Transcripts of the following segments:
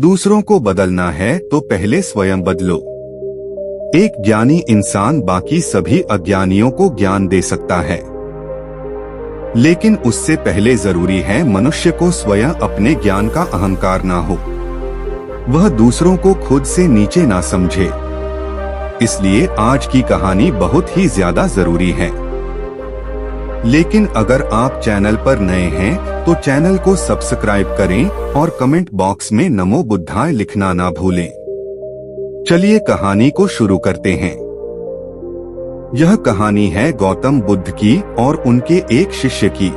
दूसरों को बदलना है तो पहले स्वयं बदलो। एक ज्ञानी इंसान बाकी सभी अज्ञानियों को ज्ञान दे सकता है, लेकिन उससे पहले जरूरी है मनुष्य को स्वयं अपने ज्ञान का अहंकार ना हो, वह दूसरों को खुद से नीचे ना समझे। इसलिए आज की कहानी बहुत ही ज्यादा जरूरी है। लेकिन अगर आप चैनल पर नए हैं तो चैनल को सब्सक्राइब करें और कमेंट बॉक्स में नमो बुद्धाय लिखना ना भूलें। चलिए कहानी को शुरू करते हैं। यह कहानी है गौतम बुद्ध की और उनके एक शिष्य की।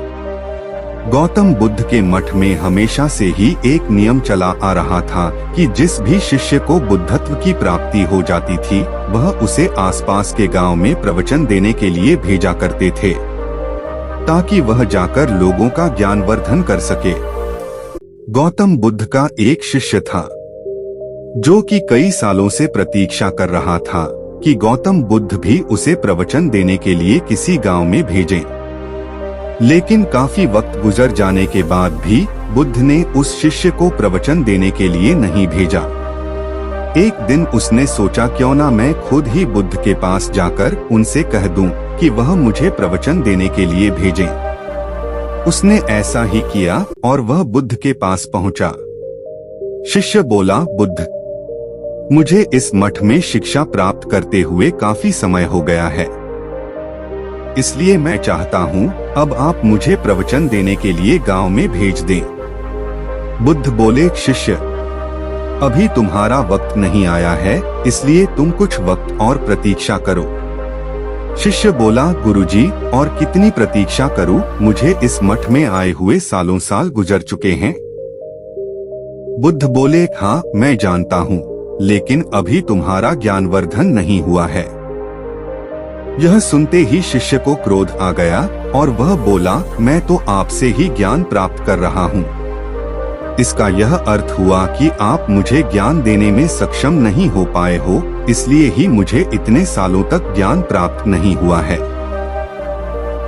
गौतम बुद्ध के मठ में हमेशा से ही एक नियम चला आ रहा था कि जिस भी शिष्य को बुद्धत्व की प्राप्ति हो जाती थी वह उसे आसपास के गांव में प्रवचन देने के लिए भेजा करते थे, ताकि वह जाकर लोगों का ज्ञानवर्धन कर सके। गौतम बुद्ध का एक शिष्य था जो कि कई सालों से प्रतीक्षा कर रहा था कि गौतम बुद्ध भी उसे प्रवचन देने के लिए किसी गांव में भेजें। लेकिन काफी वक्त गुजर जाने के बाद भी बुद्ध ने उस शिष्य को प्रवचन देने के लिए नहीं भेजा। एक दिन उसने सोचा क्यों ना मैं खुद ही बुद्ध के पास जाकर उनसे कह दूं कि वह मुझे प्रवचन देने के लिए भेजें। उसने ऐसा ही किया और वह बुद्ध के पास पहुंचा। शिष्य बोला, बुद्ध, मुझे इस मठ में शिक्षा प्राप्त करते हुए काफी समय हो गया है, इसलिए मैं चाहता हूँ अब आप मुझे प्रवचन देने के लिए गांव में भेज दें। बुद्ध बोले, शिष्य, अभी तुम्हारा वक्त नहीं आया है, इसलिए तुम कुछ वक्त और प्रतीक्षा करो। शिष्य बोला, गुरुजी, और कितनी प्रतीक्षा करूं? मुझे इस मठ में आए हुए सालों साल गुजर चुके हैं। बुद्ध बोले, हाँ मैं जानता हूँ, लेकिन अभी तुम्हारा ज्ञानवर्धन नहीं हुआ है। यह सुनते ही शिष्य को क्रोध आ गया और वह बोला, मैं तो आपसे ही ज्ञान प्राप्त कर रहा हूँ। इसका यह अर्थ हुआ कि आप मुझे ज्ञान देने में सक्षम नहीं हो पाए हो, इसलिए ही मुझे इतने सालों तक ज्ञान प्राप्त नहीं हुआ है।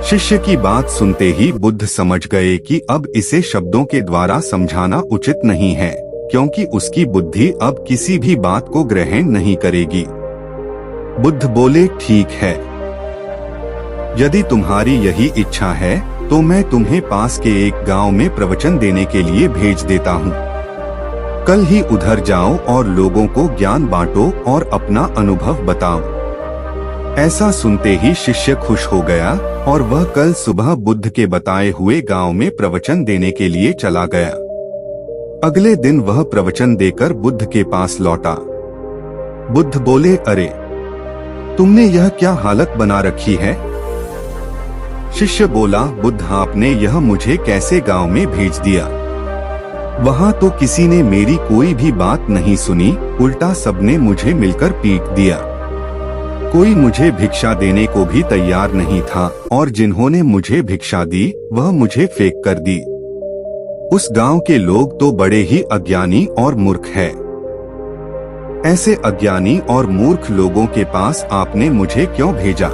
शिष्य की बात सुनते ही बुद्ध समझ गए कि अब इसे शब्दों के द्वारा समझाना उचित नहीं है, क्योंकि उसकी बुद्धि अब किसी भी बात को ग्रहण नहीं करेगी। बुद्ध बोले, ठीक है, यदि तुम्हारी यही इच्छा है तो मैं तुम्हें पास के एक गांव में प्रवचन देने के लिए भेज देता हूँ। कल ही उधर जाओ और लोगों को ज्ञान बांटो और अपना अनुभव बताओ। ऐसा सुनते ही शिष्य खुश हो गया और वह कल सुबह बुद्ध के बताए हुए गांव में प्रवचन देने के लिए चला गया। अगले दिन वह प्रवचन देकर बुद्ध के पास लौटा। बुद्ध बोले, अरे, तुमने यह क्या हालत बना रखी है? शिष्य बोला, बुद्ध, आपने यह मुझे कैसे गांव में भेज दिया? वहां तो किसी ने मेरी कोई भी बात नहीं सुनी, उल्टा सबने मुझे मिलकर पीट दिया। कोई मुझे भिक्षा देने को भी तैयार नहीं था और जिन्होंने मुझे भिक्षा दी वह मुझे फेंक कर दी। उस गांव के लोग तो बड़े ही अज्ञानी और मूर्ख है। ऐसे अज्ञानी और मूर्ख लोगों के पास आपने मुझे क्यों भेजा?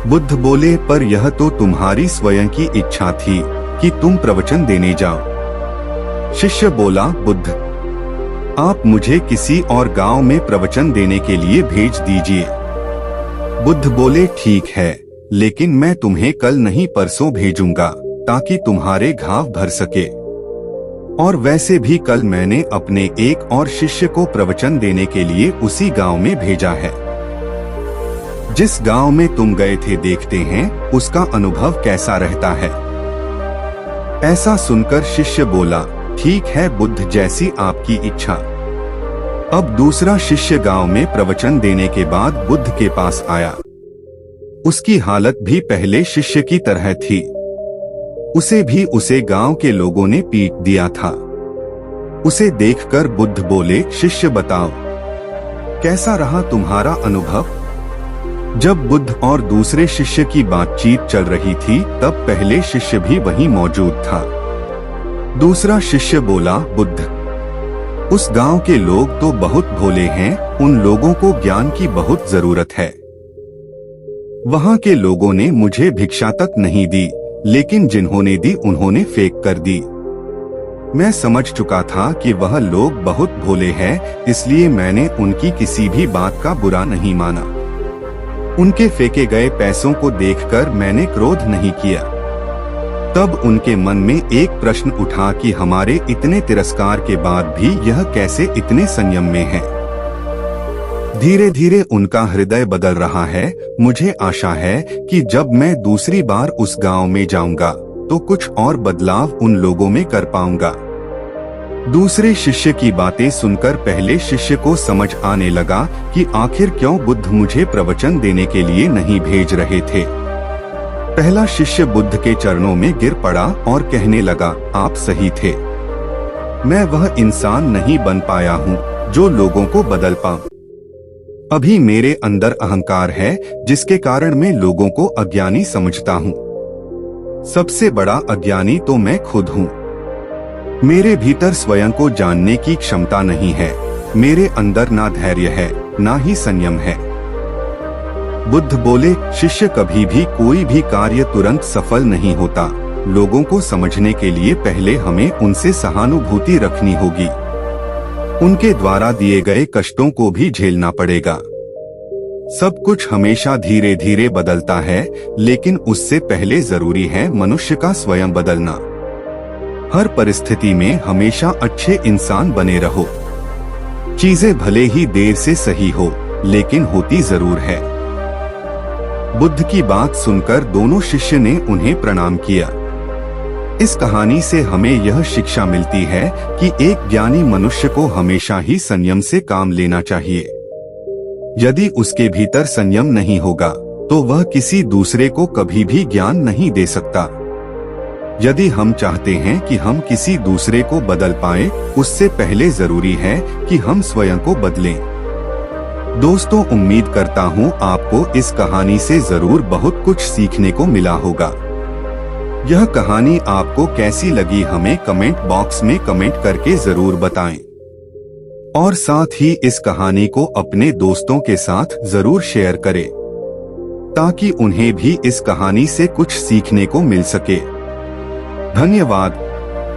बुद्ध बोले, पर यह तो तुम्हारी स्वयं की इच्छा थी कि तुम प्रवचन देने जाओ। शिष्य बोला, बुद्ध, आप मुझे किसी और गांव में प्रवचन देने के लिए भेज दीजिए। बुद्ध बोले, ठीक है, लेकिन मैं तुम्हें कल नहीं परसों भेजूंगा ताकि तुम्हारे घाव भर सके। और वैसे भी कल मैंने अपने एक और शिष्य को प्रवचन देने के लिए उसी गांव में भेजा है। जिस गांव में तुम गए थे देखते हैं उसका अनुभव कैसा रहता है। ऐसा सुनकर शिष्य बोला, ठीक है बुद्ध, जैसी आपकी इच्छा। अब दूसरा शिष्य गांव में प्रवचन देने के बाद बुद्ध के पास आया। उसकी हालत भी पहले शिष्य की तरह थी। उसे गांव के लोगों ने पीट दिया था। उसे देखकर बुद्ध बोले, शिष्य बताओ, कैसा रहा तुम्हारा अनुभव? जब बुद्ध और दूसरे शिष्य की बातचीत चल रही थी तब पहले शिष्य भी वहीं मौजूद था। दूसरा शिष्य बोला, बुद्ध, उस गांव के लोग तो बहुत भोले हैं, उन लोगों को ज्ञान की बहुत जरूरत है। वहां के लोगों ने मुझे भिक्षा तक नहीं दी, लेकिन जिन्होंने दी उन्होंने फेंक कर दी। मैं समझ चुका था कि वह लोग बहुत भोले हैं, इसलिए मैंने उनकी किसी भी बात का बुरा नहीं माना। उनके फेंके गए पैसों को देखकर मैंने क्रोध नहीं किया। तब उनके मन में एक प्रश्न उठा कि हमारे इतने तिरस्कार के बाद भी यह कैसे इतने संयम में है। धीरे धीरे उनका हृदय बदल रहा है। मुझे आशा है कि जब मैं दूसरी बार उस गांव में जाऊंगा तो कुछ और बदलाव उन लोगों में कर पाऊंगा। दूसरे शिष्य की बातें सुनकर पहले शिष्य को समझ आने लगा कि आखिर क्यों बुद्ध मुझे प्रवचन देने के लिए नहीं भेज रहे थे। पहला शिष्य बुद्ध के चरणों में गिर पड़ा और कहने लगा, आप सही थे। मैं वह इंसान नहीं बन पाया हूँ जो लोगों को बदल पाऊं। अभी मेरे अंदर अहंकार है जिसके कारण मैं लोगों को अज्ञानी समझता हूँ। सबसे बड़ा अज्ञानी तो मैं खुद हूँ। मेरे भीतर स्वयं को जानने की क्षमता नहीं है। मेरे अंदर ना धैर्य है ना ही संयम है। बुद्ध बोले, शिष्य कभी भी कोई भी कार्य तुरंत सफल नहीं होता। लोगों को समझने के लिए पहले हमें उनसे सहानुभूति रखनी होगी। उनके द्वारा दिए गए कष्टों को भी झेलना पड़ेगा। सब कुछ हमेशा धीरे धीरे बदलता है, लेकिन उससे पहले जरूरी है मनुष्य का स्वयं बदलना। हर परिस्थिति में हमेशा अच्छे इंसान बने रहो। चीजें भले ही देर से सही हो, लेकिन होती जरूर है। बुद्ध की बात सुनकर दोनों शिष्य ने उन्हें प्रणाम किया। इस कहानी से हमें यह शिक्षा मिलती है कि एक ज्ञानी मनुष्य को हमेशा ही संयम से काम लेना चाहिए। यदि उसके भीतर संयम नहीं होगा तो वह किसी दूसरे को कभी भी ज्ञान नहीं दे सकता। यदि हम चाहते हैं कि हम किसी दूसरे को बदल पाएं, उससे पहले जरूरी है कि हम स्वयं को बदलें। दोस्तों, उम्मीद करता हूँ आपको इस कहानी से जरूर बहुत कुछ सीखने को मिला होगा। यह कहानी आपको कैसी लगी हमें कमेंट बॉक्स में कमेंट करके जरूर बताएं। और साथ ही इस कहानी को अपने दोस्तों के साथ जरूर शेयर करें, ताकि उन्हें भी इस कहानी से कुछ सीखने को मिल सके। धन्यवाद।